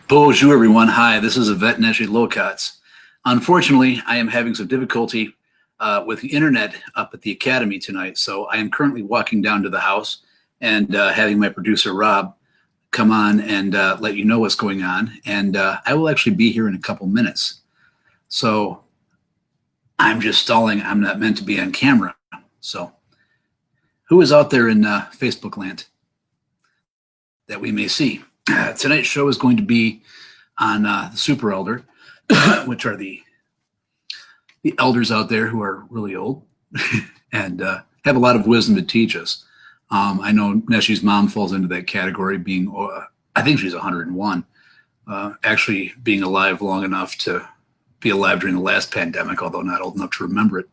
Bonjour, everyone. Hi, this is Yvette Neshi Lokotz. Unfortunately, I am having some difficulty with the internet up at the academy tonight, so I am currently walking down to the house and having my producer Rob come on and let you know what's going on. And I will actually be here in a couple minutes. So I'm just stalling. I'm not meant to be on camera. So who is out there in Facebook land that we may see? Tonight's show is going to be on the Super Elder, which are the elders out there who are really old and have a lot of wisdom to teach us. I know Neshi's mom falls into that category, being I think she's 101, actually being alive long enough to be alive during the last pandemic, although not old enough to remember it.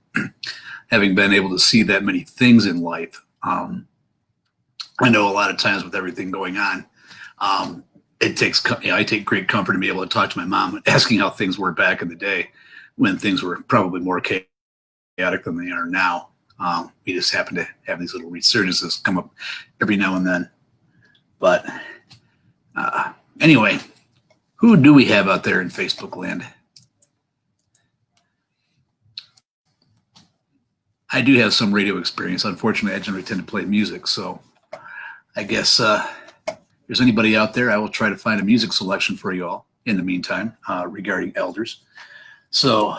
Having been able to see that many things in life, I know a lot of times with everything going on, it takes, I take great comfort in being able to talk to my mom, asking how things were back in the day when things were probably more chaotic than they are now. We just happen to have these little resurgences come up every now and then. But anyway, who do we have out there in Facebook land? I do have some radio experience. Unfortunately, I generally tend to play music, so I guess if there's anybody out there, I will try to find a music selection for you all in the meantime regarding elders. So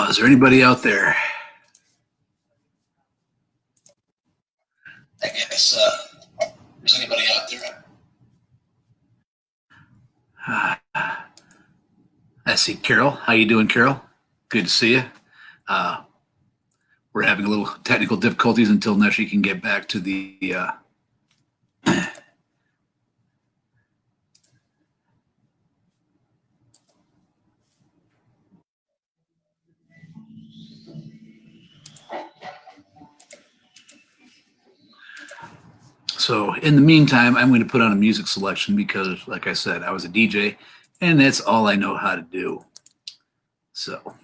is there anybody out there? I guess there's anybody out there. I see Carol. How you doing, Carol? Good to see you. We're having a little technical difficulties until Neshi can get back to the So in the meantime, I'm going to put on a music selection because, like I said, I was a DJ, and that's all I know how to do. So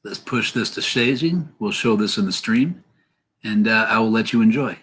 let's push this to staging. We'll show this in the stream, and I will let you enjoy.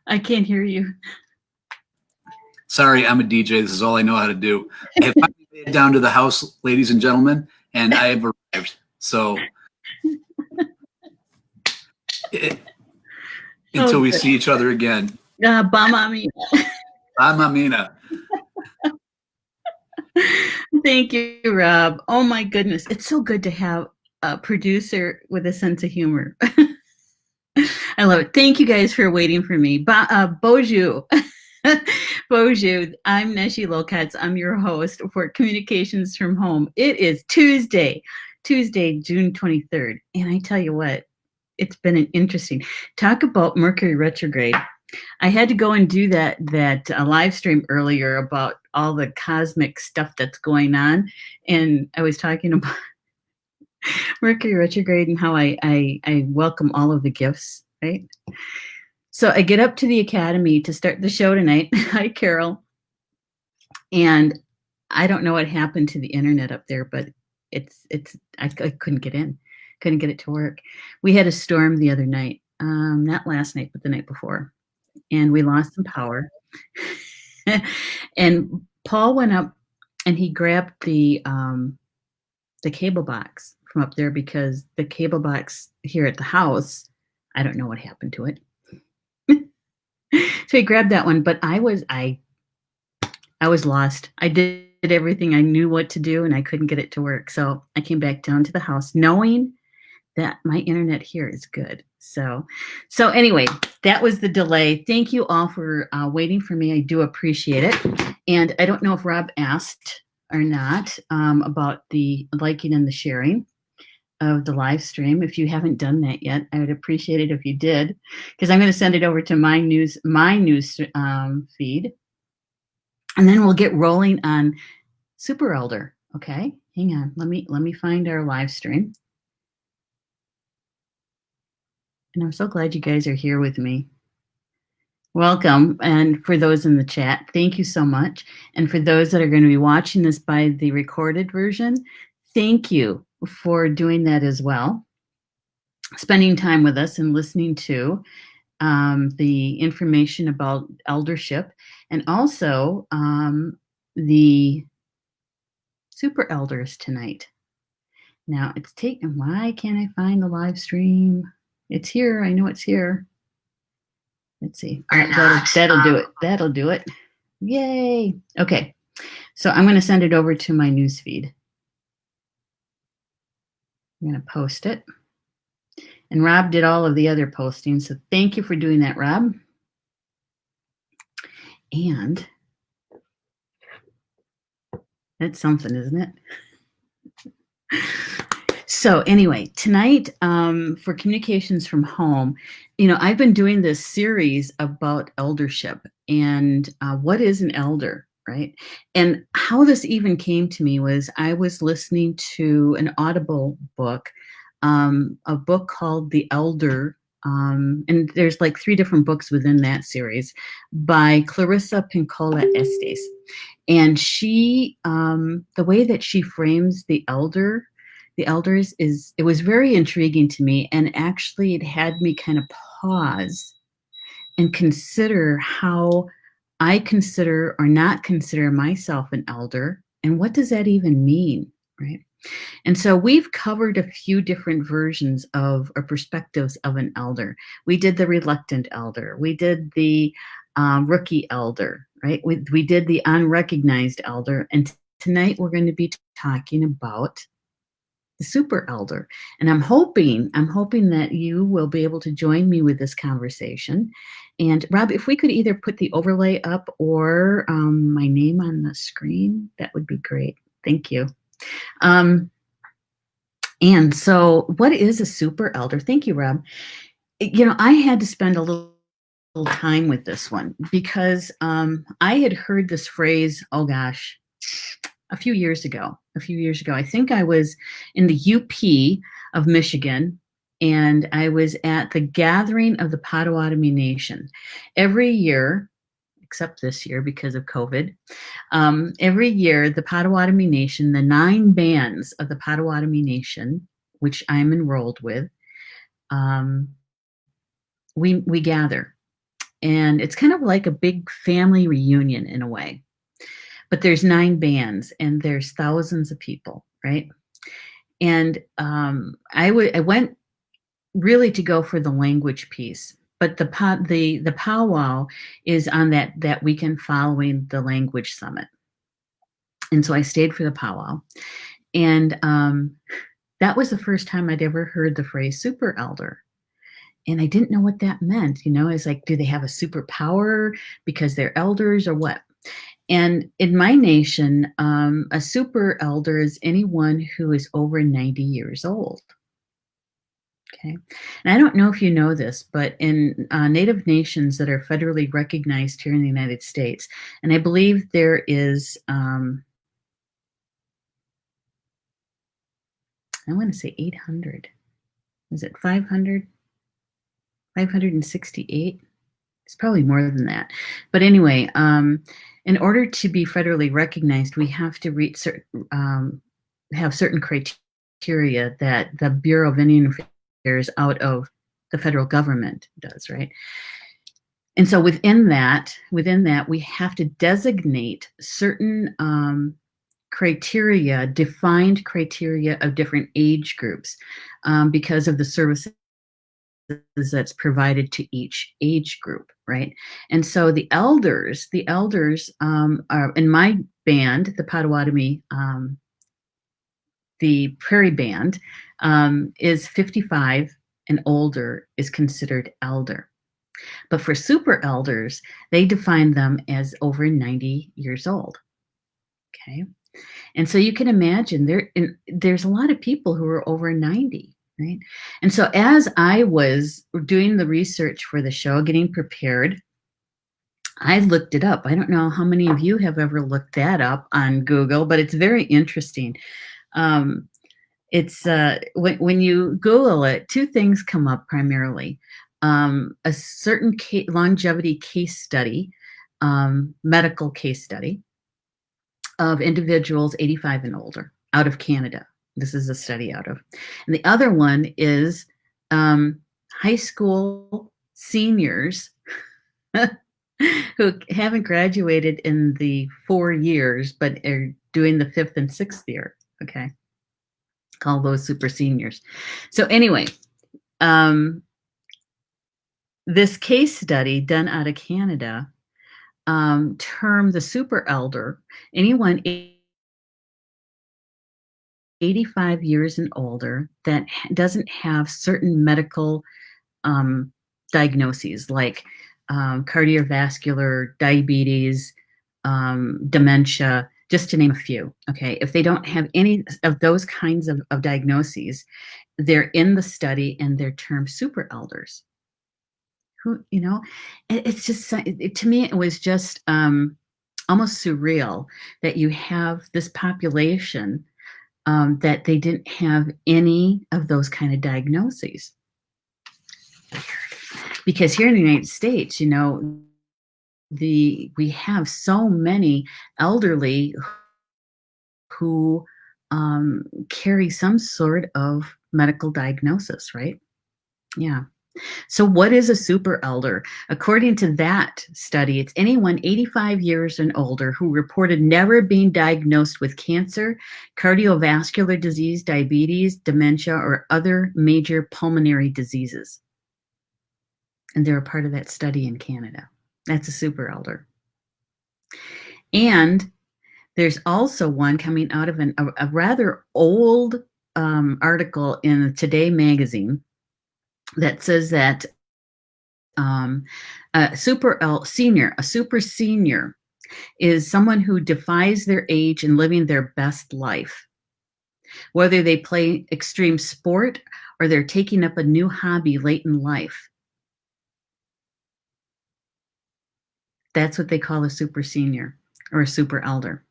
I can't hear you. Sorry, I'm a DJ. This is all I know how to do. I have finally made it down to the house, ladies and gentlemen, and I have arrived. So until we see each other again. Bamamina. Bamamina. Thank you, Rob. Oh my goodness. It's so good to have a producer with a sense of humor. I love it. Thank you guys for waiting for me. Bonjour. Bonjour. I'm Neshi Lokotz. I'm your host for Communications from Home. It is Tuesday, June 23rd. And I tell you what, it's been an interesting talk about Mercury retrograde. I had to go and do that live stream earlier about all the cosmic stuff that's going on. And I was talking about Mercury retrograde and how I welcome all of the gifts, right? So I get up to the academy to start the show tonight. Hi, Carol. And I don't know what happened to the internet up there, but I couldn't get in, couldn't get it to work. We had a storm the other night, not last night, but the night before, and we lost some power. And Paul went up and he grabbed the cable box from up there because the cable box here at the house, I don't know what happened to it. So he grabbed that one, but I was lost. I did everything I knew what to do and I couldn't get it to work. So I came back down to the house knowing that my internet here is good. So anyway, that was the delay. Thank you all for waiting for me. I do appreciate it. And I don't know if Rob asked or not about the liking and the sharing of the live stream. If you haven't done that yet, I would appreciate it if you did, because I'm going to send it over to my news feed, and then we'll get rolling on Super Elder. Okay, hang on. Let me find our live stream. And I'm so glad you guys are here with me. Welcome. And for those in the chat, thank you so much. And for those that are going to be watching this by the recorded version, thank you for doing that as well. Spending time with us and listening to the information about eldership and also the super elders tonight. Now it's taken, why can't I find the live stream? It's here. I know it's here. Let's see. That'll do it. That'll do it. Yay. Okay. So I'm going to send it over to my news feed. I'm going to post it. And Rob did all of the other postings. So thank you for doing that, Rob. And that's something, isn't it? So anyway, tonight for Communications from Home, I've been doing this series about eldership and what is an elder, right? And how this even came to me was I was listening to an Audible book, a book called The Elder, and there's like 3 different books within that series by Clarissa Pinkola Estes. And she, the way that she frames the elders it was very intriguing to me. And actually it had me kind of pause and consider how I consider or not consider myself an elder. And what does that even mean, right? And so we've covered a few different versions of or perspectives of an elder. We did the reluctant elder. We did the rookie elder, right? We did the unrecognized elder. And tonight we're going to be talking about the super elder. And I'm hoping that you will be able to join me with this conversation. And Rob, if we could either put the overlay up or my name on the screen, that would be great. Thank you. And so what is a super elder? Thank you, Rob. I had to spend a little time with this one because I had heard this phrase, oh gosh, a few years ago. I think I was in the UP of Michigan, and I was at the gathering of the Potawatomi Nation. Every year, except this year because of COVID, every year the Potawatomi Nation, the 9 bands of the Potawatomi Nation, which I'm enrolled with, we gather. And it's kind of like a big family reunion in a way. But there's 9 bands and there's thousands of people, right? And I went really to go for the language piece, but the powwow is on that weekend following the language summit. And so I stayed for the powwow, and that was the first time I'd ever heard the phrase super elder. And I didn't know what that meant. It's like, do they have a superpower because they're elders or what? And in my nation, a super elder is anyone who is over 90 years old. Okay. And I don't know if you know this, but in Native nations that are federally recognized here in the United States, and I believe there is, I want to say 800. Is it 500? 568? It's probably more than that. But anyway, in order to be federally recognized, we have to have certain criteria that the Bureau of Indian Affairs out of the federal government does, right? And so within that, we have to designate certain criteria, defined criteria of different age groups, because of the services that's provided to each age group, right? And so the elders are in my band, the Potawatomi, the Prairie Band, is 55 and older is considered elder. But for super elders, they define them as over 90 years old. Okay. And so you can imagine there's a lot of people who are over 90, right? And so as I was doing the research for the show, getting prepared, I looked it up. I don't know how many of you have ever looked that up on Google, but it's very interesting. It's when you Google it, two things come up primarily. A certain longevity case study, medical case study of individuals 85 and older out of Canada. This is a study out of. And the other one is high school seniors who haven't graduated in the 4 years, but are doing the 5th and 6th year. Okay. Call those super seniors. So anyway, this case study done out of Canada termed the super elder anyone 85 years and older that doesn't have certain medical diagnoses like cardiovascular, diabetes, dementia, just to name a few. Okay, if they don't have any of those kinds of diagnoses, they're in the study and they're termed super elders. It's just, to me, it was just almost surreal that you have this population that they didn't have any of those kind of diagnoses. Because here in the United States, we have so many elderly who carry some sort of medical diagnosis, right? Yeah. So what is a super elder? According to that study, it's anyone 85 years and older who reported never being diagnosed with cancer, cardiovascular disease, diabetes, dementia, or other major pulmonary diseases. And they're a part of that study in Canada. That's a super elder. And there's also one coming out of a rather old article in Today magazine that says that a super senior is someone who defies their age and living their best life. Whether they play extreme sport or they're taking up a new hobby late in life. That's what they call a super senior or a super elder.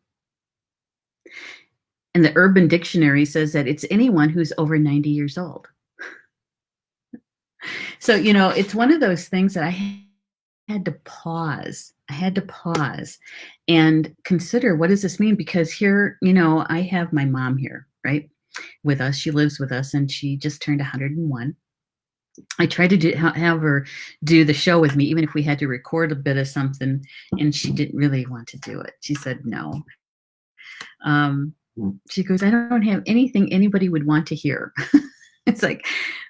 And the Urban Dictionary says that it's anyone who's over 90 years old. So, it's one of those things that I had to pause. I had to pause and consider, what does this mean? Because here, I have my mom here, right, with us. She lives with us and she just turned 101. I tried to have her do the show with me, even if we had to record a bit of something, and she didn't really want to do it. She said no. She goes, I don't have anything anybody would want to hear. It's like,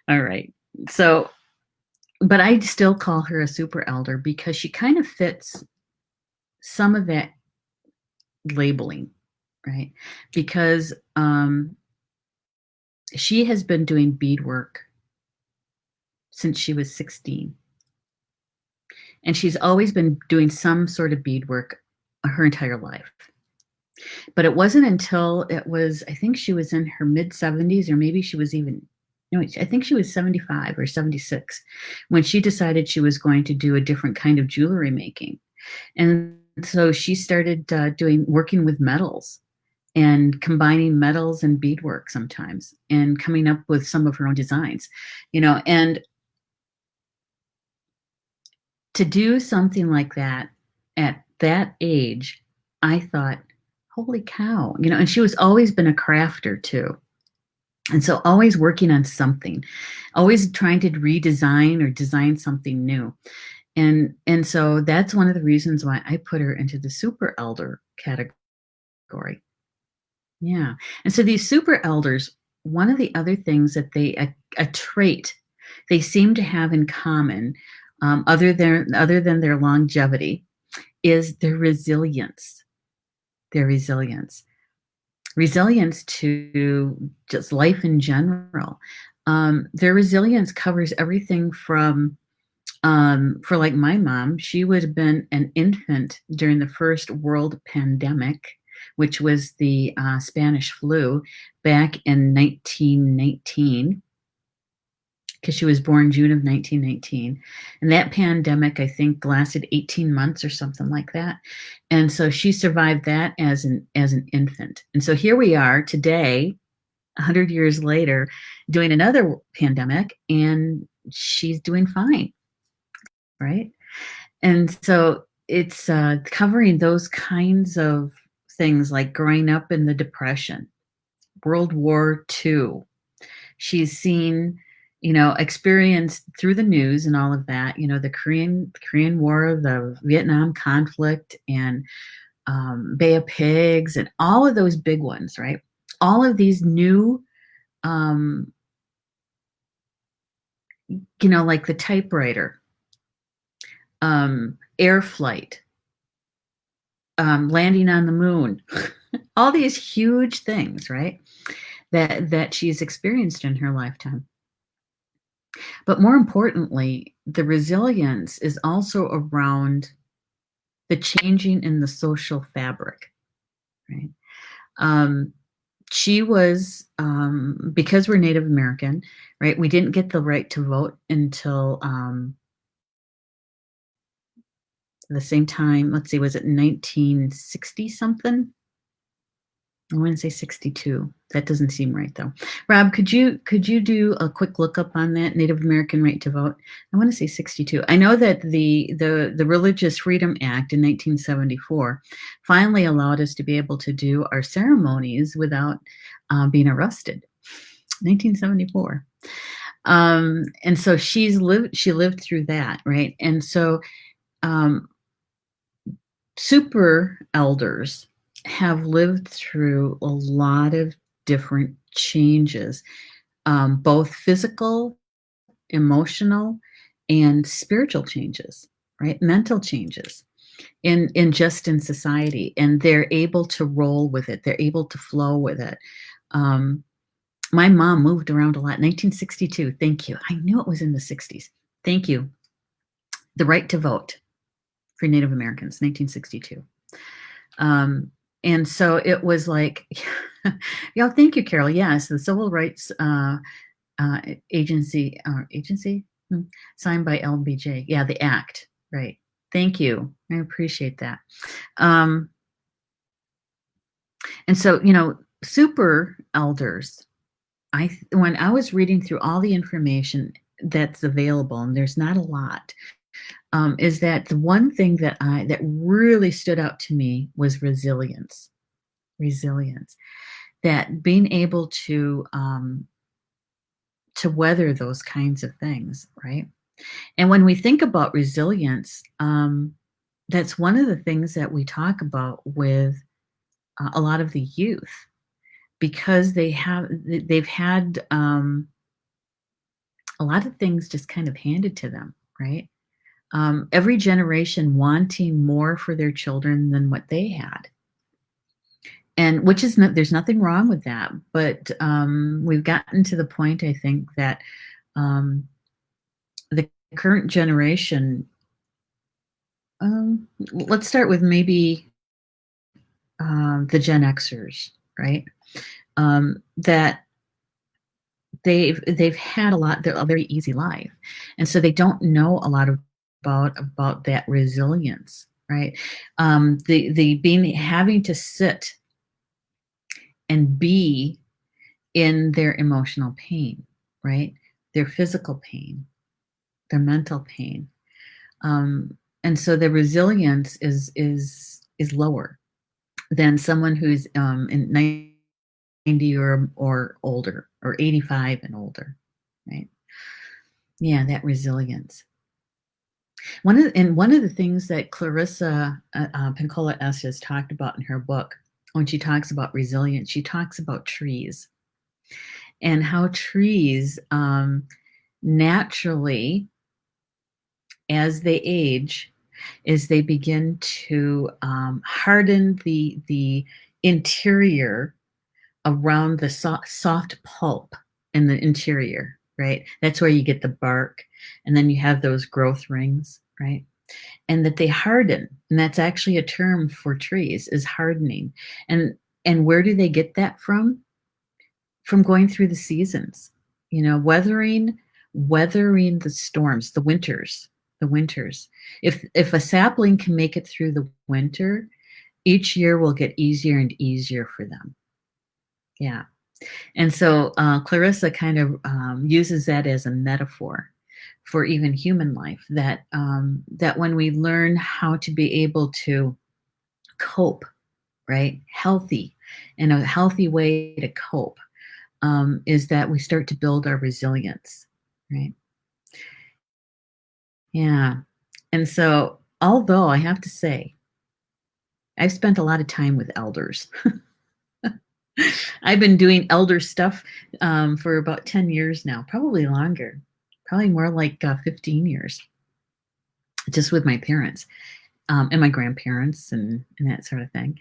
all right. So, but I still call her a super elder because she kind of fits some of that labeling, right? Because she has been doing beadwork since she was 16. And she's always been doing some sort of beadwork her entire life. But it wasn't until I think she was in her mid 70s, or maybe she was even, no, I think she was 75 or 76 when she decided she was going to do a different kind of jewelry making. And so she started working with metals and combining metals and beadwork sometimes and coming up with some of her own designs, and to do something like that at that age, I thought, holy cow, and she was always been a crafter too. And so always working on something, always trying to redesign or design something new. And so that's one of the reasons why I put her into the super elder category. Yeah. And so these super elders, one of the other things that a trait they seem to have in common, other than their longevity, is their resilience. Their resilience to just life in general. Their resilience covers everything from, for like my mom, she would have been an infant during the first world pandemic, which was the Spanish flu back in 1919, because she was born June of 1919. And that pandemic, I think, lasted 18 months or something like that. And so she survived that as an infant. And so here we are today, 100 years later, doing another pandemic, and she's doing fine, right? And so it's covering those kinds of things, like growing up in the Depression, World War II. She's seen, experienced through the news and all of that, the Korean War, the Vietnam conflict, and Bay of Pigs, and all of those big ones, right? All of these new, like the typewriter, air flight, landing on the moon, all these huge things, right? That she's experienced in her lifetime. But more importantly, the resilience is also around the changing in the social fabric, right? She was, because we're Native American, right? We didn't get the right to vote until the same time. Let's see, was it 1960 something? I want to say 62. That doesn't seem right though. Rob, could you do a quick lookup on that Native American right to vote? I want to say 62. I know that the Religious Freedom Act in 1974 finally allowed us to be able to do our ceremonies without being arrested. 1974. And so she lived through that, right? And so super elders have lived through a lot of different changes, both physical, emotional, and spiritual changes, right? Mental changes in society, and they're able to roll with it. They're able to flow with it. My mom moved around a lot. 1962. Thank you. I knew it was in the 60s. Thank you. The right to vote for Native Americans, 1962. And so it was like, yeah, thank you, Carol. Yes, the Civil Rights Agency, signed by LBJ. Yeah, the act, right. Thank you. I appreciate that. And so, super elders, when I was reading through all the information that's available, and there's not a lot, is that the one thing that really stood out to me was resilience. That being able to weather those kinds of things, right? And when we think about resilience, that's one of the things that we talk about with a lot of the youth, because they've had a lot of things just kind of handed to them, right? Every generation wanting more for their children than what they had. And which is there's nothing wrong with that, but we've gotten to the point, I think, that the current generation, let's start with maybe the Gen Xers, right? That they've had a very easy life, and so they don't know a lot about that resilience, right? The being having to sit and be in their emotional pain, right? Their physical pain, their mental pain, and so the resilience is lower than someone who's in 90 or older, or 85 and older, right? Yeah, that resilience. One of the things that Clarissa Pinkola S. has talked about in her book, when she talks about resilience, she talks about trees and how trees naturally, as they age, is they begin to harden the interior around the soft pulp in the interior, right? That's where you get the bark, and then you have those growth rings, right? And that they harden, and that's actually a term for trees, is hardening. And where do they get that from? From going through the seasons, weathering the storms, the winters. If a sapling can make it through the winter, each year will get easier and easier for them. Yeah. And so Clarissa kind of uses that as a metaphor for even human life, that when we learn how to be able to cope, right, in a healthy way to cope, is that we start to build our resilience, right? Yeah. And so, although I have to say, I've spent a lot of time with elders. I've been doing elder stuff for about 10 years now, probably longer, probably more like 15 years, just with my parents and my grandparents and that sort of thing.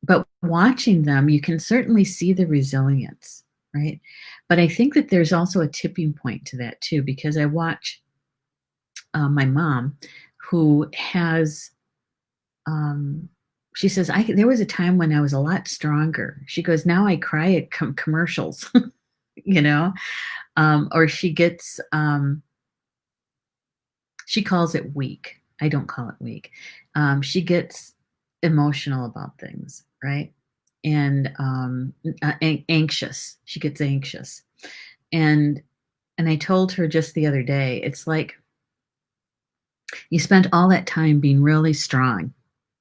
But watching them, you can certainly see the resilience, right? But I think that there's also a tipping point to that too, because I watch my mom, who has, she says, there was a time when I was a lot stronger. She goes, now I cry at commercials, you know, or she gets, she calls it weak. I don't call it weak. She gets emotional about things, right? And anxious. She gets anxious. And I told her just the other day, it's like you spent all that time being really strong,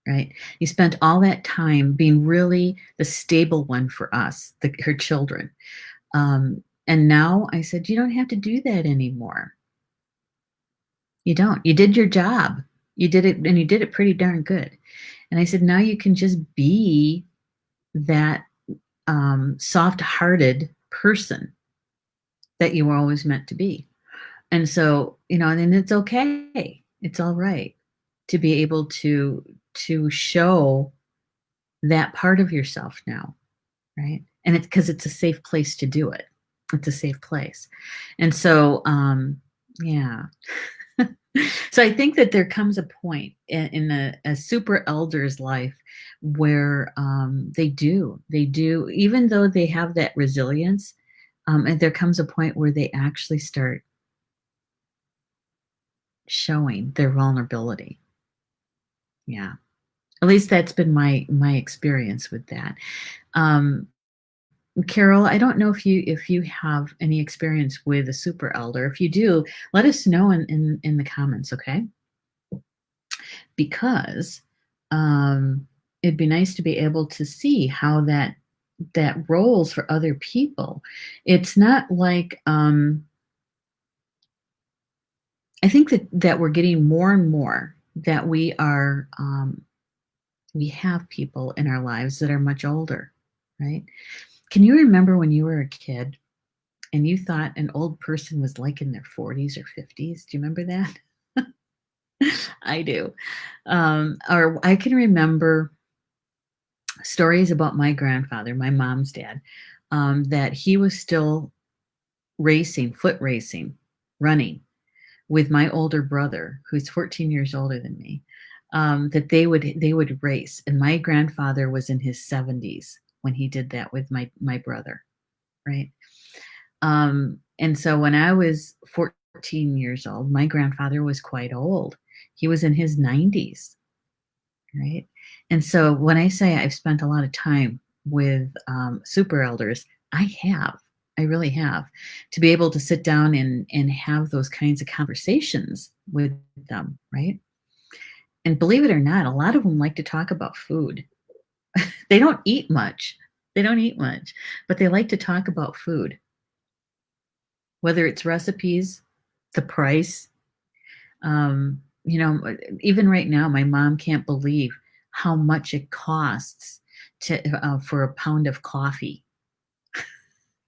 right? You spent all that time being really the stable one for us, her children. And now I said, you don't have to do that anymore. You don't. You did your job. You did it, and you did it pretty darn good. And I said, now you can just be that soft-hearted person that you were always meant to be. And so, and it's okay. It's all right to be able to show that part of yourself now, right? And it's because it's a safe place to do it. It's a safe place. And so, yeah. So I think that there comes a point in a super elder's life where they do, even though they have that resilience, and there comes a point where they actually start showing their vulnerability. Yeah. At least that's been my experience with that. Carol, I don't know if you have any experience with a super elder. If you do, let us know in the comments, okay? Because it'd be nice to be able to see how that rolls for other people. It's not like I think that we're getting more and more that we have people in our lives that are much older, right? Can you remember when you were a kid and you thought an old person was like in their 40s or 50s? Do you remember that? I do. Or I can remember stories about my grandfather, my mom's dad, that he was still foot racing, running with my older brother, who's 14 years older than me, that they would race. And my grandfather was in his 70s when he did that with my brother, right? And so when I was 14 years old, my grandfather was quite old. He was in his 90s, right? And so when I say I've spent a lot of time with super elders, I have. I really have. To be able to sit down and have those kinds of conversations with them, right? And believe it or not, a lot of them like to talk about food. They don't eat much. They don't eat much, but they like to talk about food, whether it's recipes, the price. Even right now, my mom can't believe how much it costs for a pound of coffee.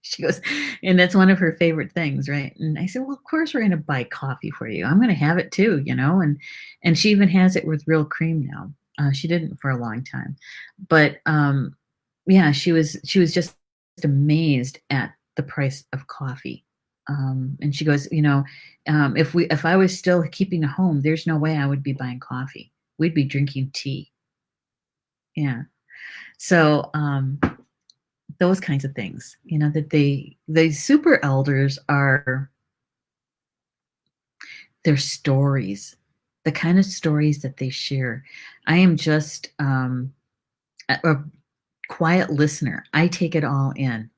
She goes, and that's one of her favorite things, right? And I said, well, of course we're going to buy coffee for you. I'm going to have it too, and she even has it with real cream now. She didn't for a long time, but yeah, she was just amazed at the price of coffee. And she goes, if I was still keeping a home, there's no way I would be buying coffee. We'd be drinking tea. Yeah. So those kinds of things, that the super elders are their stories, the kind of stories that they share. I am just a quiet listener. I take it all in.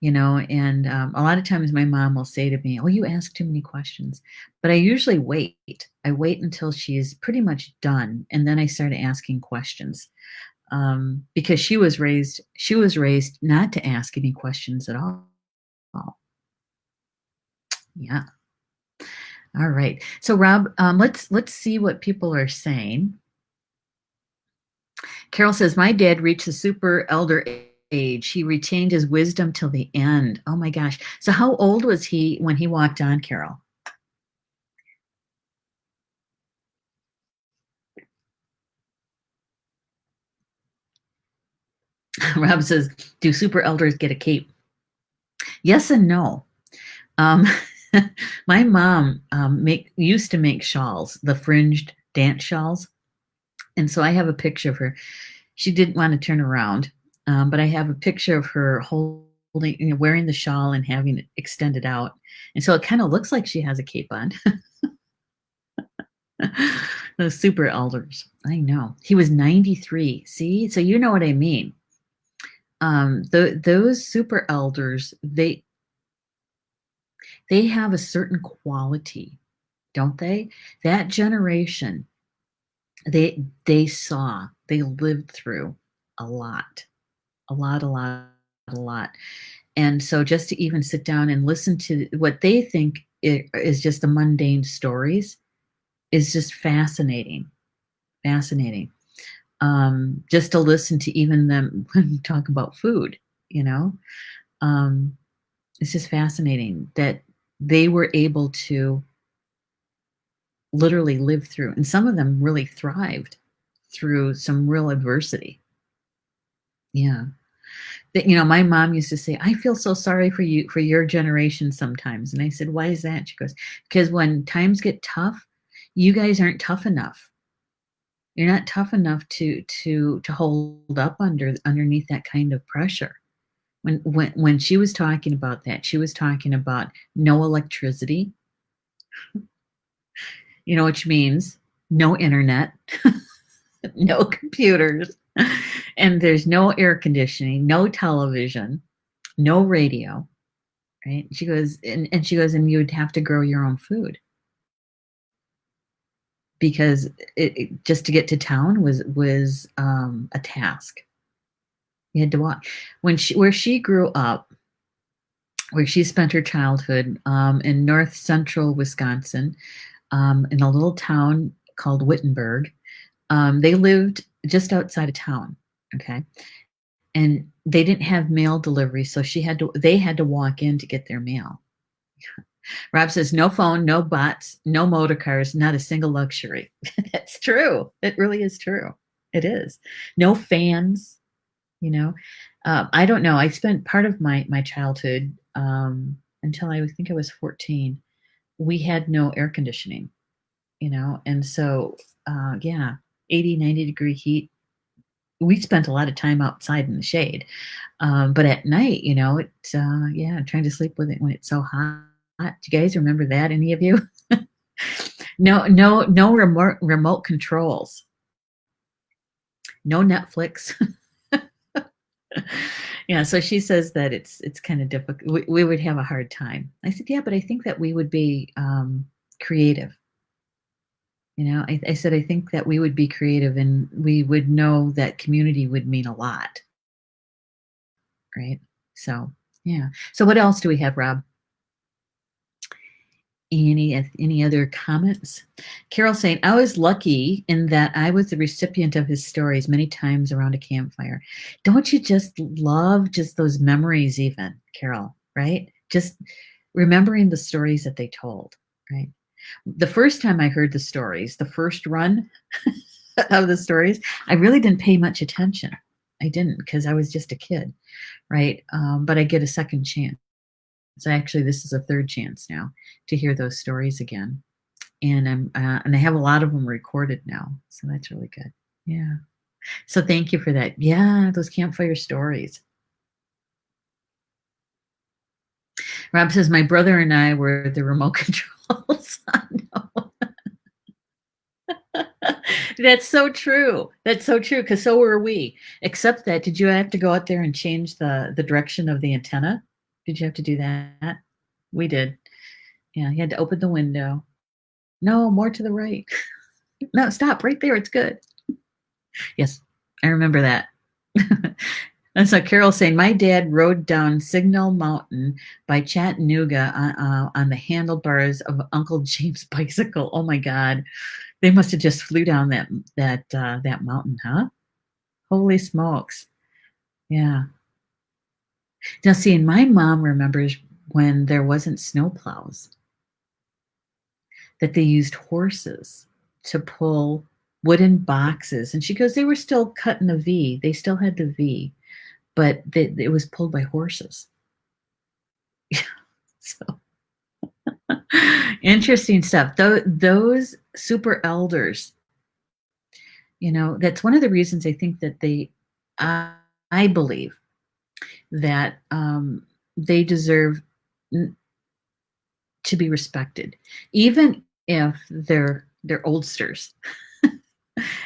And a lot of times my mom will say to me, oh, you ask too many questions. But I usually wait. I wait until she's pretty much done, and then I start asking questions, because she was raised not to ask any questions at all. Yeah. All right. So Rob, let's see what people are saying. Carol says, my dad reached the super elder age. He retained his wisdom till the end. Oh my gosh. So how old was he when he walked on, Carol? Rob says, do super elders get a cape? Yes and no. Um, my mom used to make shawls, the fringed dance shawls. And so I have a picture of her. She didn't want to turn around, but I have a picture of her holding, wearing the shawl and having it extended out. And so it kind of looks like she has a cape on. Those super elders. I know. He was 93. See? So you know what I mean. Those super elders, they have a certain quality, don't they? That generation, they lived through a lot, a lot, a lot, a lot. And so just to even sit down and listen to what they think is just the mundane stories is just fascinating. Fascinating. Just to listen to even them talk about food, it's just fascinating that they were able to literally live through, and some of them really thrived through some real adversity. Yeah. My mom used to say, I feel so sorry for you, for your generation sometimes. And I said, why is that? She goes, because when times get tough, you guys aren't tough enough. You're not tough enough to hold up underneath that kind of pressure. When she was talking about that, she was talking about no electricity, which means no internet, no computers, and there's no air conditioning, no television, no radio, right? She goes, and she goes, and you would have to grow your own food because just to get to town was a task. You had to walk. Where she grew up, where she spent her childhood, in north central Wisconsin, in a little town called Wittenberg. They lived just outside of town. Okay. And they didn't have mail delivery, so they had to walk in to get their mail. Rob says, no phone, no bots, no motor cars, not a single luxury. That's true. It really is true. It is. No fans, I don't know. I spent part of my childhood, until I think I was 14, we had no air conditioning, and so, yeah, 80, 90-degree heat. We spent a lot of time outside in the shade. But at night, yeah, trying to sleep with it when it's so hot. Do you guys remember that? Any of you? No remote controls. No Netflix. Yeah, so she says that it's kind of difficult. We would have a hard time. I said, yeah, but I think that we would be creative. I said, I think that we would be creative and we would know that community would mean a lot, right? So, yeah. So what else do we have, Rob? Any other comments? Carol saying, I was lucky in that I was the recipient of his stories many times around a campfire. Don't you just love just those memories even, Carol, right? Just remembering the stories that they told, right? The first time I heard the stories, the first run of the stories, I really didn't pay much attention. I didn't, because I was just a kid, right? But I get a second chance. So actually, this is a third chance now to hear those stories again, and I have a lot of them recorded now, so that's really good. Yeah. So thank you for that. Yeah, those campfire stories. Rob says my brother and I were the remote controls. No. That's so true. That's so true. Because so were we. Except that, did you have to go out there and change the direction of the antenna? Did you have to do that? We did. Yeah, you had to open the window. No, more to the right. No, stop right there. It's good. Yes, I remember that. And so Carol's saying, my dad rode down Signal Mountain by Chattanooga on the handlebars of Uncle James' bicycle. Oh my God, they must have just flew down that mountain, huh? Holy smokes! Yeah. Now, see, my mom remembers when there wasn't snowplows, that they used horses to pull wooden boxes. And she goes, they were still cutting a V. They still had the V, but it was pulled by horses. So interesting stuff. Those super elders, that's one of the reasons I think that I believe that they deserve to be respected, even if they're oldsters.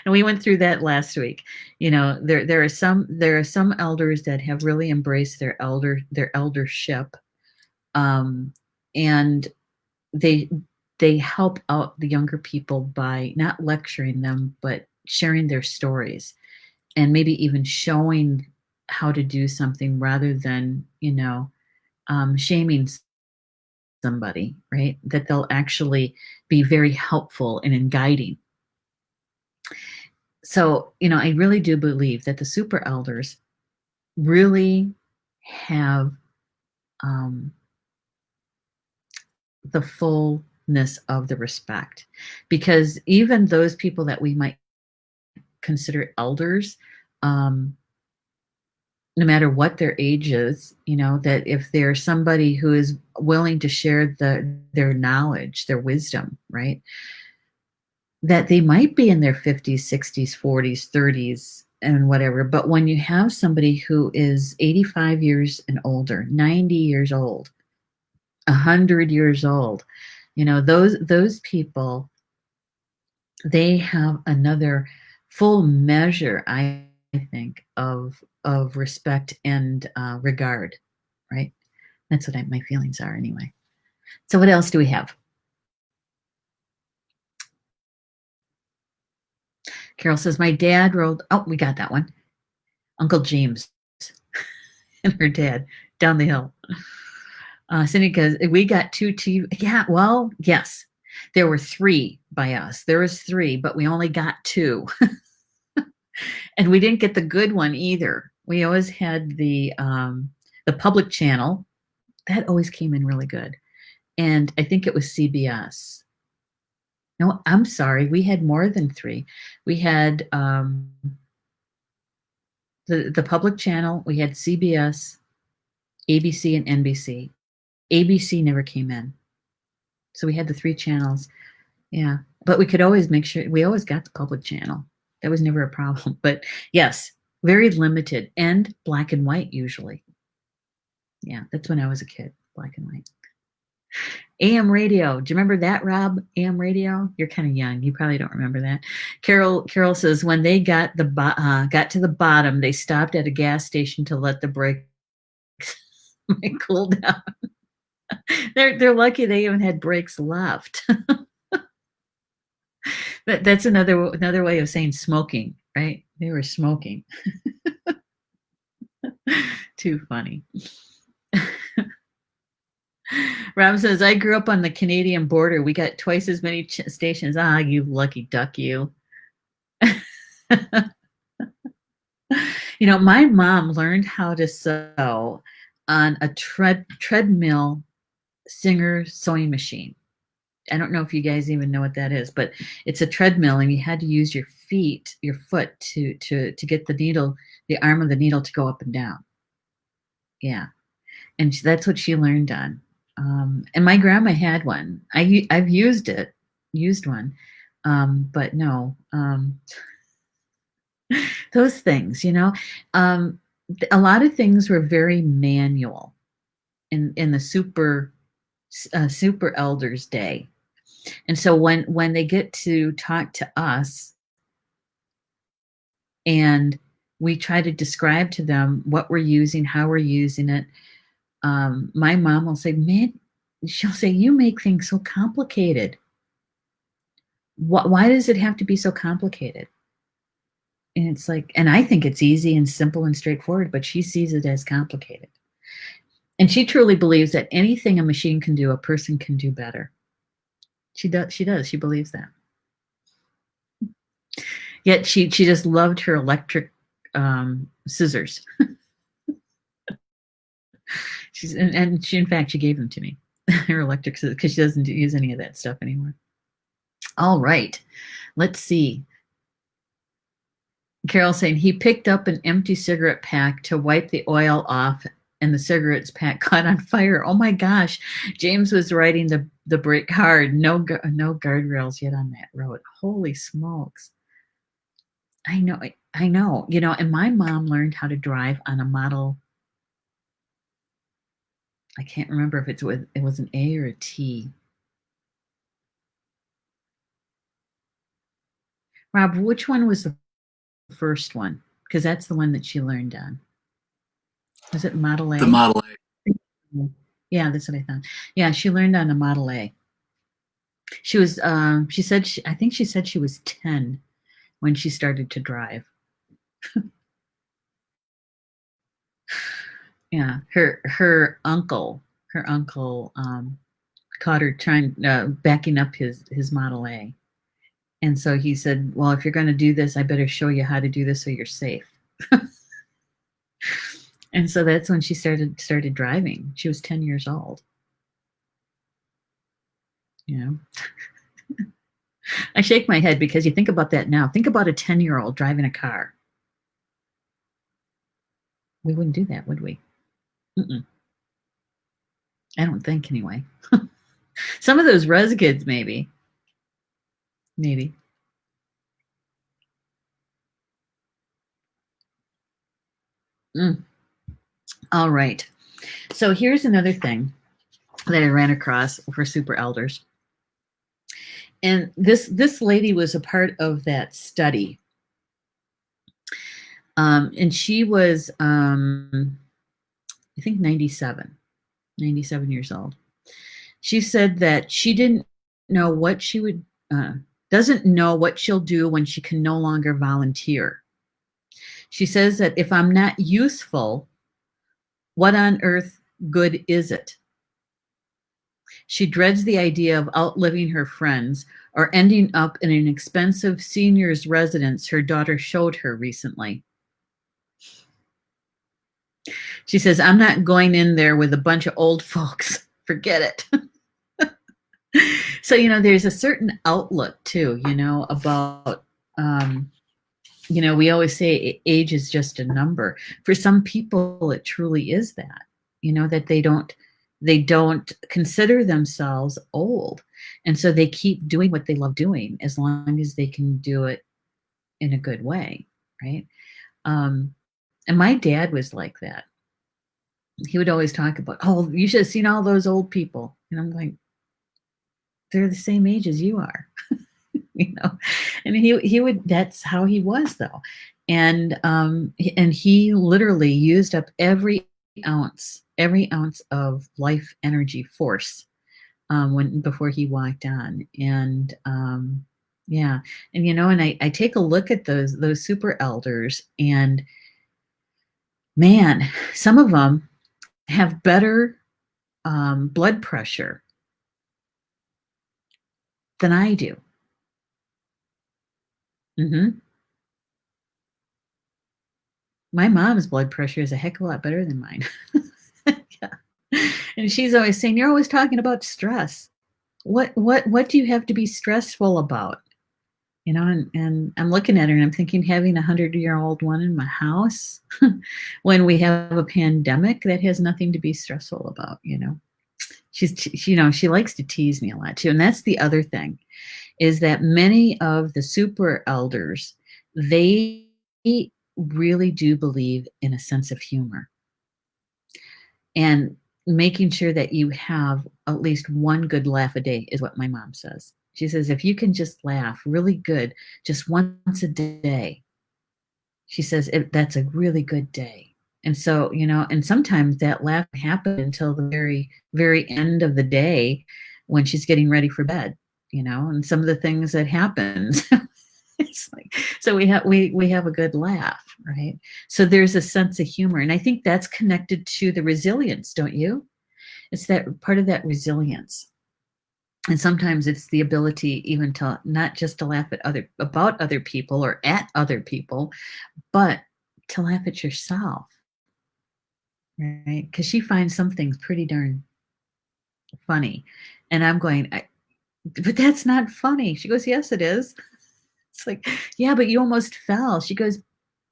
And we went through that last week. There are some elders that have really embraced their eldership, and they help out the younger people by not lecturing them, but sharing their stories and maybe even showing how to do something rather than shaming somebody, right? That they'll actually be very helpful and in guiding. So, I really do believe that the super elders really have the fullness of the respect, because even those people that we might consider elders, no matter what their age is, that if they're somebody who is willing to share their knowledge, their wisdom, right, that they might be in their 50s, 60s, 40s, 30s, and whatever. But when you have somebody who is 85 years and older, 90 years old, 100 years old, those people, they have another full measure, I think, of respect and regard, right? That's what my feelings are anyway. So what else do we have? Carol says, my dad rode, oh, we got that one. Uncle James and her dad down the hill. Cindy goes, we got 2 TV. Yeah, well, yes. There were 3 by us. There was 3, but we only got 2. And we didn't get the good one either. We always had the public channel. That always came in really good. And I think it was CBS. No, I'm sorry. We had more than 3. We had the public channel. We had CBS, ABC, and NBC. ABC never came in. So we had the 3 channels. Yeah. But we could always make sure we always got the public channel. That was never a problem. But yes, very limited and black and white usually. Yeah, that's when I was a kid, black and white. AM radio. Do you remember that, Rob? AM radio? You're kind of young. You probably don't remember that. Carol says when they got to the bottom, they stopped at a gas station to let the brakes cool down. They're lucky they even had brakes left. That's another way of saying smoking, right? They were smoking. Too funny. Rob says, I grew up on the Canadian border. We got twice as many stations. Ah, you lucky duck, you. You know, my mom learned how to sew on a treadmill Singer sewing machine. I don't know if you guys even know what that is, but it's a treadmill, and you had to use your foot to get the needle, the arm of the needle to go up and down. Yeah, and that's what she learned on. And my grandma had one. I've used one, but no. Those things, you know, a lot of things were very manual in the super elders day. And so when they get to talk to us and we try to describe to them what we're using, how we're using it, my mom will say, man, she'll say, you make things so complicated. Why does it have to be so complicated? And it's like, and I think it's easy and simple and straightforward, but she sees it as complicated. And she truly believes that anything a machine can do, a person can do better. She does. She believes that. Yet she just loved her electric scissors. And she, in fact, she gave them to me, her electric scissors, because she doesn't use any of that stuff anymore. All right, let's see. Carol saying he picked up an empty cigarette pack to wipe the oil off, and the cigarettes pack caught on fire. Oh my gosh! James was riding the brake hard. No guardrails yet on that road. Holy smokes! I know. You know, and my mom learned how to drive on a model. I can't remember if it was an A or a T. Rob, which one was the first one? Because that's the one that she learned on. Was it Model A? The Model A. Yeah, that's what I thought. Yeah, she learned on a Model A. She was, I think she said she was 10 when she started to drive. Yeah, her uncle caught her backing up his Model A. And so he said, well, if you're going to do this, I better show you how to do this so you're safe. And so that's when she started driving. She was 10 years old. You know, I shake my head because you think about that now. Think about a 10-year-old driving a car. We wouldn't do that, would we? Mm-mm. I don't think, anyway. Some of those res kids, maybe. All right. So here's another thing that I ran across for super elders. And this lady was a part of that study. And she was, I think 97 years old. She said that she didn't know what she would, doesn't know what she'll do when she can no longer volunteer. She says that if I'm not useful, what on earth good is it? She dreads the idea of outliving her friends or ending up in an expensive senior's residence her daughter showed her recently. She says, I'm not going in there with a bunch of old folks. Forget it. So, you know, there's a certain outlook too, you know, about, you know, we always say age is just a number. For some people, it truly is that, you know, that they don't, They don't consider themselves old. And so they keep doing what they love doing as long as they can do it in a good way, right? And my dad was like that. He would always talk about, oh, you should have seen all those old people. And I'm like, they're the same age as you are, you know. And he would. That's how he was, though, and he literally used up every ounce of life energy force when before he walked on, and yeah, and and I take a look at those super elders, and man, some of them have better blood pressure than I do. Hmm. My mom's blood pressure is a heck of a lot better than mine. Yeah. And she's always saying, "You're always talking about stress. What do you have to be stressful about?" And I'm looking at her and I'm thinking, having 100-year-old one in my house when we have a pandemic, that has nothing to be stressful about. She likes to tease me a lot too. And that's the other thing, is that many of the super elders, they really do believe in a sense of humor, and making sure that you have at least one good laugh a day is what my mom says. She says, if you can just laugh really good just once a day, she says, that's a really good day. And so, and sometimes that laugh happens until the very, very end of the day when she's getting ready for bed, and some of the things that happens. It's like, so we have a good laugh, right? So there's a sense of humor. And I think that's connected to the resilience, don't you? It's that part of that resilience. And sometimes it's the ability even to not just to laugh about other people or at other people, but to laugh at yourself, right? Because she finds some things pretty darn funny. And I'm going, but that's not funny. She goes, yes, it is. It's like, yeah, but you almost fell. She goes,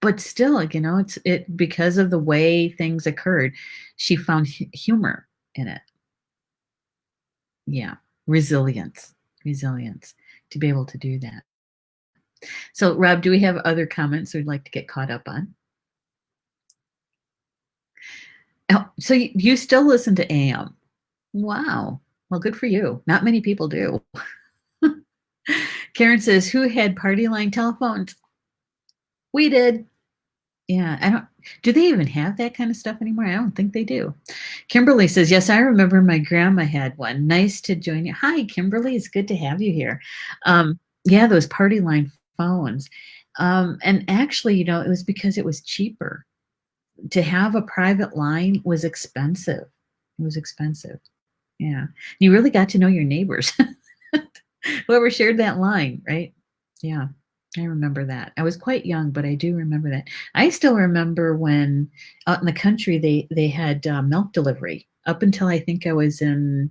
but still, like, it's because of the way things occurred. She found humor in it. Yeah. Resilience to be able to do that. So, Rob, do we have other comments we'd like to get caught up on? Oh, so you still listen to AM? Wow. Well, good for you. Not many people do. Karen says, who had party line telephones? We did. Yeah, do they even have that kind of stuff anymore? I don't think they do. Kimberly says, yes, I remember my grandma had one. Nice to join you. Hi, Kimberly. It's good to have you here. Yeah, those party line phones. And actually, it was because it was cheaper. To have a private line was expensive. It was expensive. Yeah. You really got to know your neighbors. Whoever shared that line, right? Yeah. I remember that. I was quite young, but I do remember that. I still remember when out in the country they had milk delivery up until I think I was in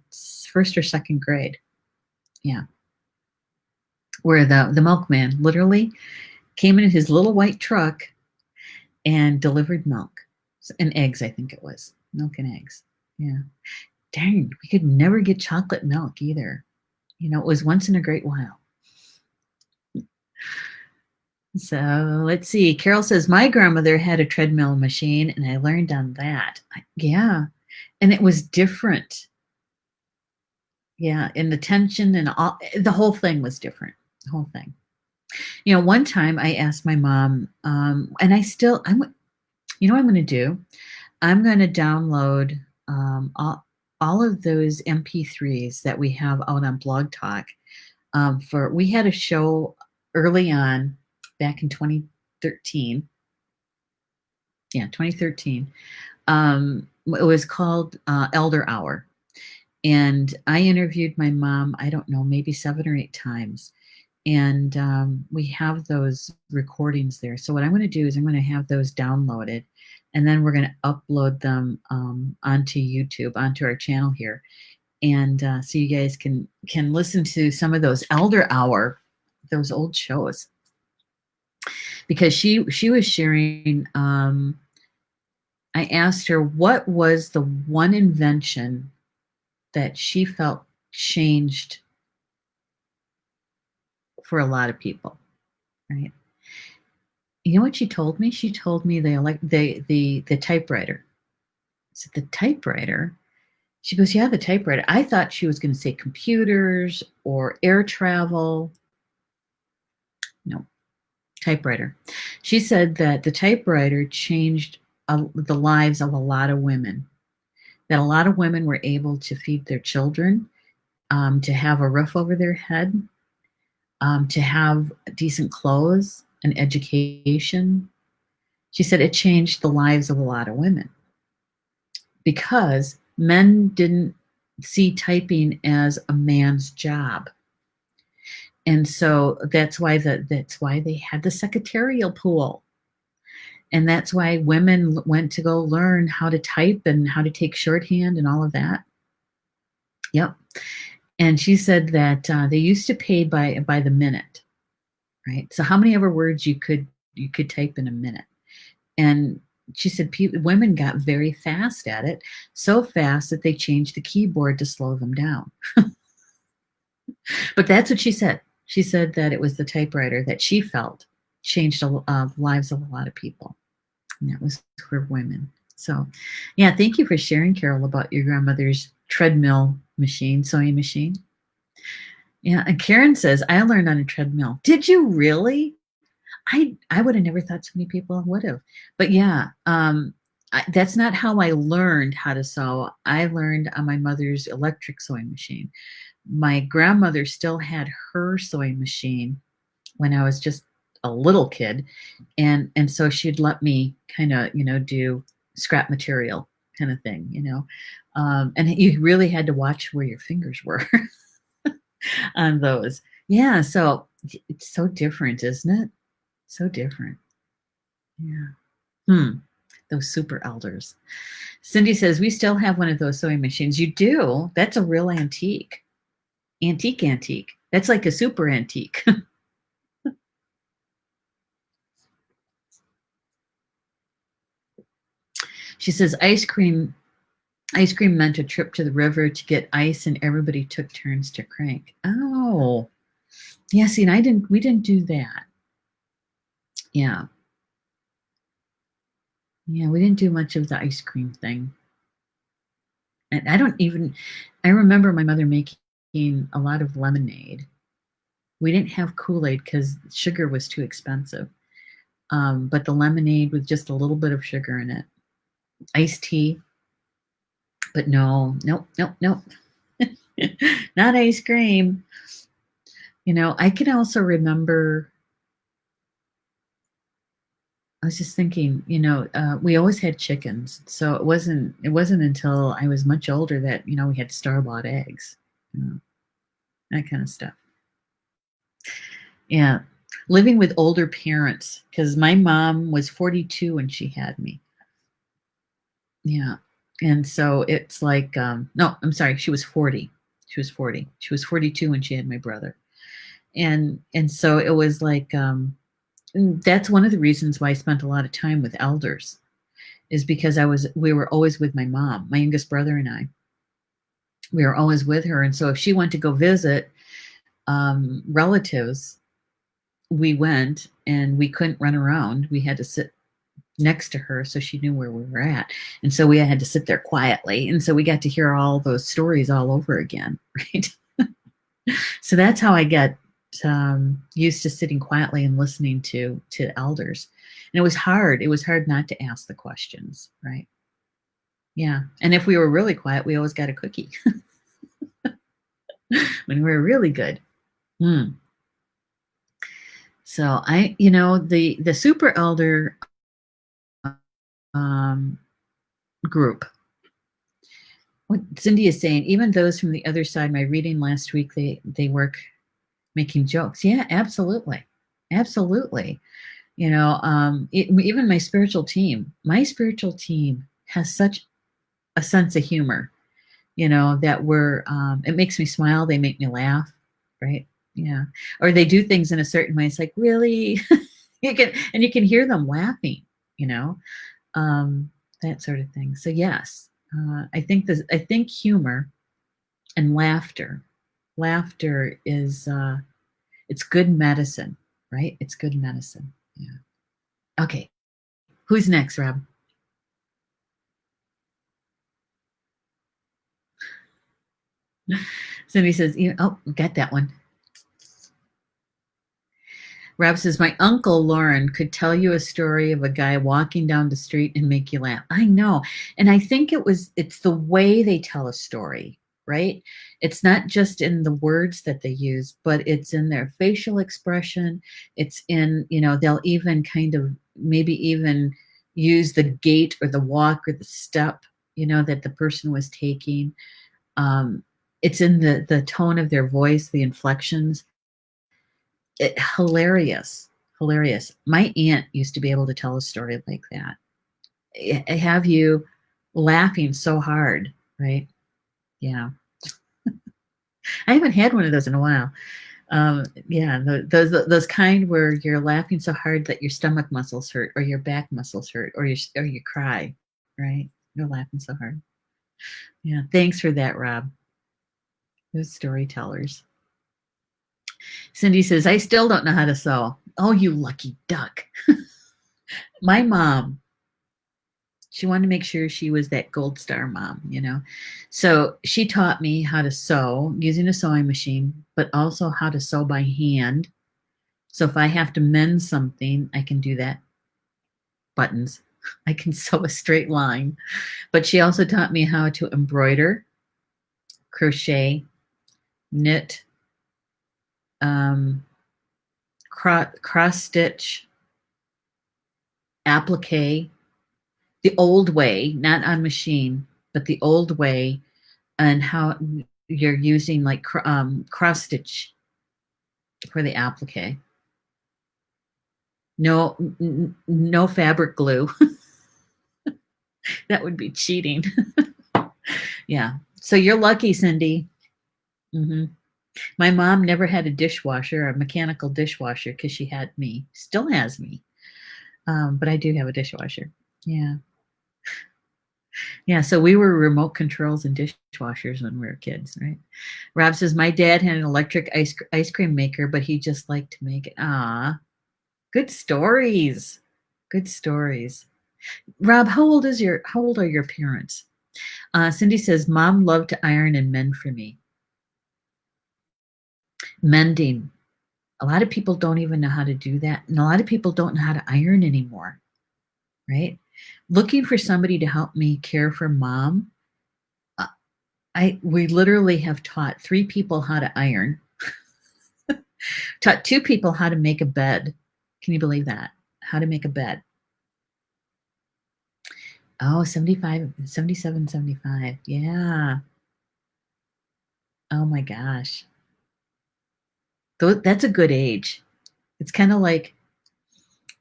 first or second grade. Yeah, where the milkman literally came in his little white truck and delivered milk and eggs. I think it was milk and eggs. Yeah. Dang, we could never get chocolate milk either. It was once in a great while. So let's see. Carol says, my grandmother had a treadmill machine and I learned on that. Yeah. And it was different. Yeah. And the tension and the whole thing was different. The whole thing. One time I asked my mom, and what I'm going to do? I'm going to download all of those MP3s that we have out on Blog Talk. We had a show early on back in 2013. Yeah, 2013. It was called Elder Hour. And I interviewed my mom, I don't know, maybe 7 or 8 times. And we have those recordings there. So what I'm going to do is I'm going to have those downloaded. And then we're going to upload them onto YouTube, onto our channel here. And so you guys can listen to some of those Elder Hour, those old shows. Because she was sharing, I asked her, what was the one invention that she felt changed for a lot of people, right? You know what she told me? She told me the typewriter. I said, the typewriter? She goes, yeah, the typewriter. I thought she was going to say computers or air travel. No, typewriter. She said that the typewriter changed the lives of a lot of women, that a lot of women were able to feed their children, to have a roof over their head, to have decent clothes and education. She said it changed the lives of a lot of women because men didn't see typing as a man's job. And so that's why they had the secretarial pool. And that's why women went to go learn how to type and how to take shorthand and all of that. Yep. And she said that they used to pay by the minute, right? So how many ever words you could type in a minute. And she said women got very fast at it, so fast that they changed the keyboard to slow them down. But that's what she said. She said that it was the typewriter that she felt changed the lives of a lot of people. And that was for women. So, yeah, thank you for sharing, Carol, about your grandmother's treadmill machine, sewing machine. Yeah, and Karen says, I learned on a treadmill. Did you really? I would have never thought so many people would have. But yeah, that's not how I learned how to sew. I learned on my mother's electric sewing machine. My grandmother still had her sewing machine when I was just a little kid. And so she'd let me kind of, do scrap material kind of thing, and you really had to watch where your fingers were on those. Yeah. So it's so different, isn't it? So different. Yeah. Those super elders. Cindy says, we still have one of those sewing machines. You do? That's a real antique. Antique. That's like a super antique. She says, ice cream meant a trip to the river to get ice, and everybody took turns to crank. Oh, yeah. See, and we didn't do that. Yeah. Yeah, we didn't do much of the ice cream thing. And I remember my mother making a lot of lemonade. We didn't have Kool-Aid because sugar was too expensive. But the lemonade with just a little bit of sugar in it. Iced tea. But nope. Not ice cream. I can also remember, I was just thinking, we always had chickens. So it wasn't until I was much older that, we had store-bought eggs, that kind of stuff. Yeah. Living with older parents, because my mom was 42 when she had me. Yeah. And so it's like, no, I'm sorry, she was 40. She was 40. She was 42 when she had my brother. And so it was like, that's one of the reasons why I spent a lot of time with elders, is because we were always with my mom, my youngest brother and I. We were always with her. And so if she went to go visit relatives, we went, and we couldn't run around. We had to sit next to her so she knew where we were at. And so we had to sit there quietly. And so we got to hear all those stories all over again, right? So that's how I got used to sitting quietly and listening to elders. And it was hard. It was hard not to ask the questions, right? Yeah. And if we were really quiet, we always got a cookie when we were really good. So the super elder group. What Cindy is saying, even those from the other side, my reading last week, they work making jokes. Yeah, absolutely. Even my spiritual team has such a sense of humor, that it makes me smile. They make me laugh, right? Yeah. Or they do things in a certain way. It's like, really? you can hear them laughing, that sort of thing. So yes, I think humor And laughter. Laughter is it's good medicine, right? It's good medicine. Yeah. Okay. Who's next, Rob? Cindy says, oh, got that one. Rob says, my uncle Lauren could tell you a story of a guy walking down the street and make you laugh. I know. And I think it's the way they tell a story, right? It's not just in the words that they use, but it's in their facial expression. It's in, they'll even kind of maybe even use the gait or the walk or the step, that the person was taking. It's in the tone of their voice, the inflections. Hilarious. My aunt used to be able to tell a story like that. Have you laughing so hard, right? Yeah. I haven't had one of those in a while. Yeah, those kind where you're laughing so hard that your stomach muscles hurt, or your back muscles hurt, or you cry, right? You're laughing so hard. Yeah, thanks for that, Rob. Those storytellers. Cindy says, I still don't know how to sew. Oh, you lucky duck. My mom, she wanted to make sure she was that gold star mom, So she taught me how to sew using a sewing machine, but also how to sew by hand. So if I have to mend something, I can do that. Buttons. I can sew a straight line. But she also taught me how to embroider, crochet, knit, cross stitch, applique, the old way, not on machine, but the old way, and how you're using like cross stitch for the applique. No fabric glue. That would be cheating. Yeah. So you're lucky, Cindy. Mm-hmm. My mom never had a dishwasher, a mechanical dishwasher, because she had me. Still has me. But I do have a dishwasher. Yeah. Yeah. So we were remote controls and dishwashers when we were kids, right? Rob says, my dad had an electric ice cream maker, but he just liked to make it. Ah, good stories. Good stories. Rob, how old are your parents? Cindy says, Mom loved to iron and mend for me. Mending. A lot of people don't even know how to do that. And a lot of people don't know how to iron anymore, right? Looking for somebody to help me care for Mom. We literally have taught 3 people how to iron, taught 2 people how to make a bed. Can you believe that? How to make a bed. Oh, 75, 77, 75. Yeah. Oh my gosh. That's a good age. It's kind of like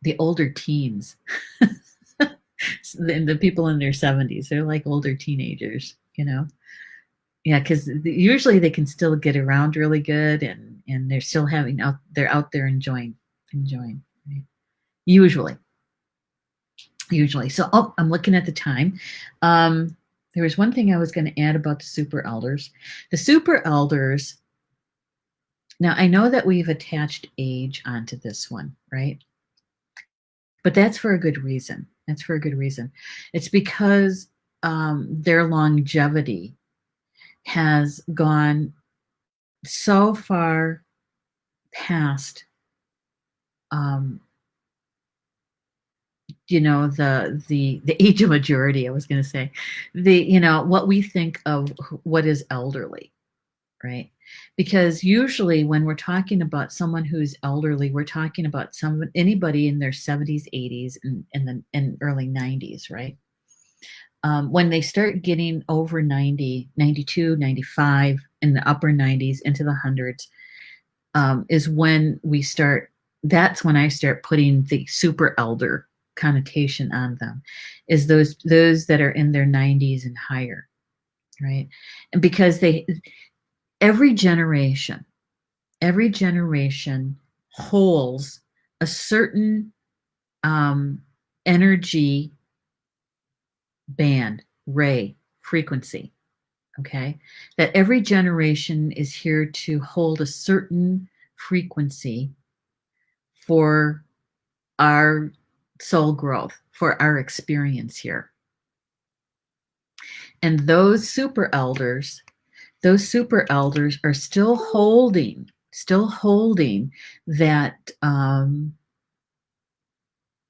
the older teens. The people in their 70s, they're like older teenagers, Yeah, because usually they can still get around really good, and they're still they're out there enjoying, right? Usually. So, I'm looking at the time. There was one thing I was going to add about the super elders. The super elders. Now, I know that we've attached age onto this one, right? But that's for a good reason. It's because their longevity has gone so far past, the age of majority. I was going to say what we think of what is elderly, right? Because usually when we're talking about someone who's elderly, we're talking about anybody in their 70s, 80s, and early 90s, right? When they start getting over 90, 92, 95, in the upper 90s into the hundreds, is when that's when I start putting the super elder connotation on them, is those that are in their 90s and higher, right? And because every generation holds a certain energy band, ray, frequency, okay? That every generation is here to hold a certain frequency for our soul growth, for our experience here. And those super elders are still holding that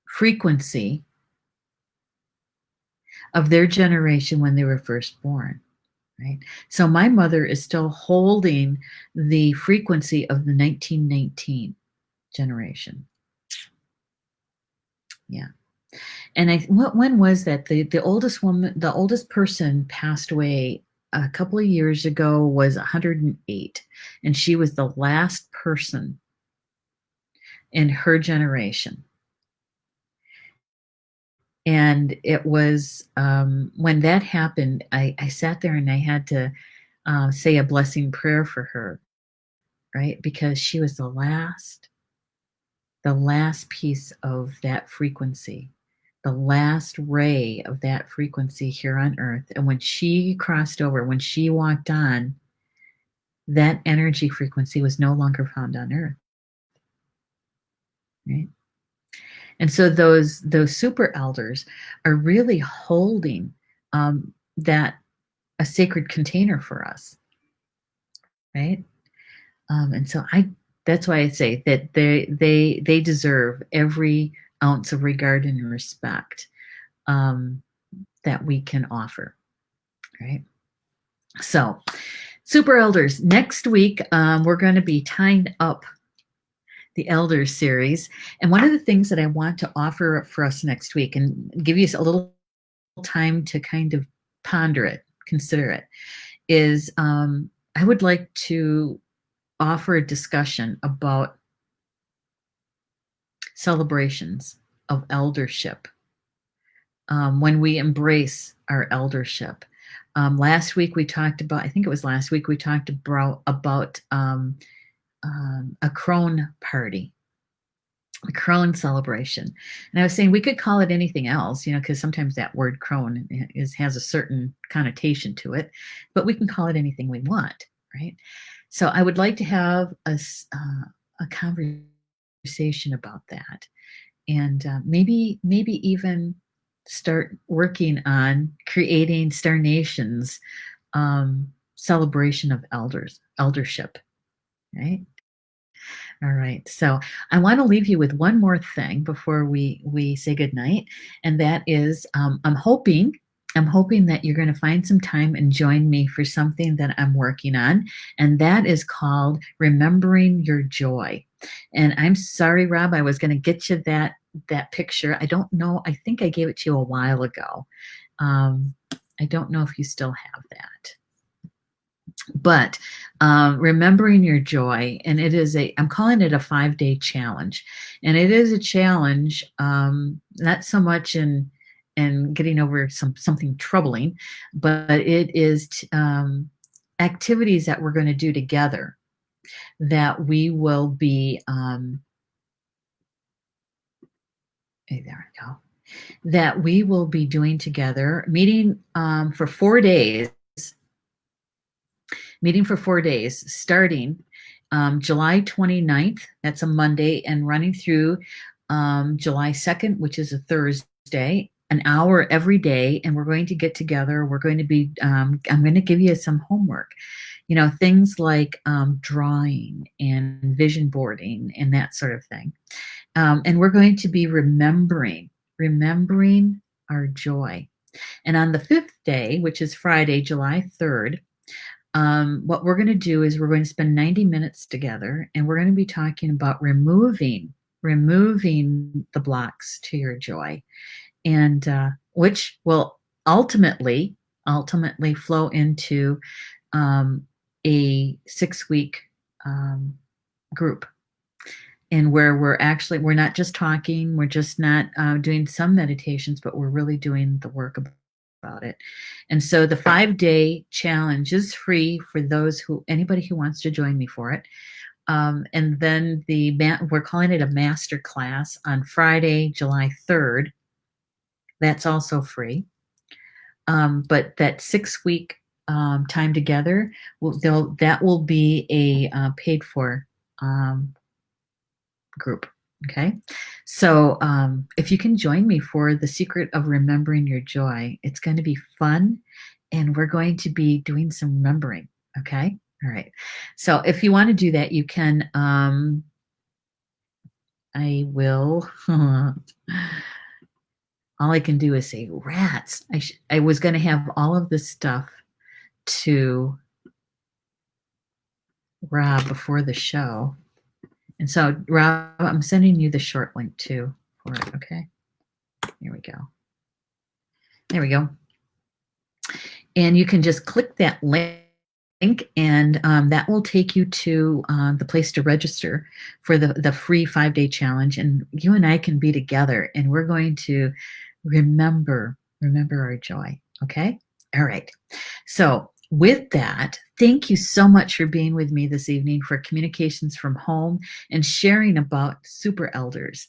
frequency of their generation when they were first born, right? So my mother is still holding the frequency of the 1919 generation. Yeah. And when was that? The oldest person passed away a couple of years ago was 108, and she was the last person in her generation. And it was when that happened, I sat there and I had to say a blessing prayer for her, right? Because she was the last piece of that frequency, the last ray of that frequency here on earth. And when she crossed over, when she walked on, that energy frequency was no longer found on earth, right? And so those super elders are really holding that a sacred container for us, right? And so that's why I say that they deserve every ounce of regard and respect that we can offer, right? So, super elders, next week we're going to be tying up the Elders series. And one of the things that I want to offer for us next week and give you a little time to kind of ponder it, consider it, is I would like to offer a discussion about celebrations of eldership when we embrace our eldership. Last week we talked about, I think it was last week, we talked about a crone party, a crone celebration. And I was saying we could call it anything else, because sometimes that word crone has a certain connotation to it, but we can call it anything we want, right? So I would like to have a conversation about that, and maybe even start working on creating Star Nation's celebration of eldership, right? All right. So I want to leave you with one more thing before we say goodnight, and that is I'm hoping that you're going to find some time and join me for something that I'm working on, and that is called Remembering Your Joy. And I'm sorry, Rob, I was going to get you that picture. I don't know. I think I gave it to you a while ago. I don't know if you still have that. But remembering your joy, and I'm calling it a 5-day challenge, and it is a challenge, not so much in getting over something troubling, but it is activities that we're going to do together that we will be there we go, that we will be doing together, meeting for 4 days, starting July 29th, that's a Monday, and running through July 2nd, which is a Thursday, an hour every day. And we're going to get together. We're going to be, I'm going to give you some homework, things like drawing and vision boarding and that sort of thing. And we're going to be remembering our joy. And on the 5th day, which is Friday, July 3rd, what we're going to do is we're going to spend 90 minutes together, and we're going to be talking about removing the blocks to your joy, and which will ultimately flow into a 6-week group, and where we're not just talking, we're just not doing some meditations, but we're really doing the work about it. And so the 5-day challenge is free for anybody who wants to join me for it. And then we're calling it a master class on Friday, July 3rd. That's also free. But that 6-week time together, that will be a paid for group. Okay. So if you can join me for the secret of remembering your joy, it's going to be fun. And we're going to be doing some remembering. Okay. All right. So if you want to do that, you can, I will, all I can do is say rats. I was going to have all of this stuff to Rob before the show. And so, Rob, I'm sending you the short link too for it, okay? Here we go. There we go. And you can just click that link, and that will take you to the place to register for the free 5-day challenge. And you and I can be together, and we're going to remember our joy, okay? All right. So with that, thank you so much for being with me this evening for Communications from Home and sharing about super elders.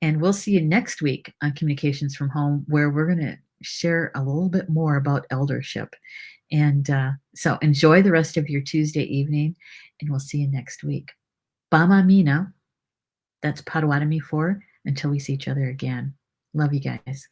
And we'll see you next week on Communications from Home, where we're going to share a little bit more about eldership. And so enjoy the rest of your Tuesday evening, and we'll see you next week. Bama Mina, that's Potawatomi for until we see each other again. Love you guys.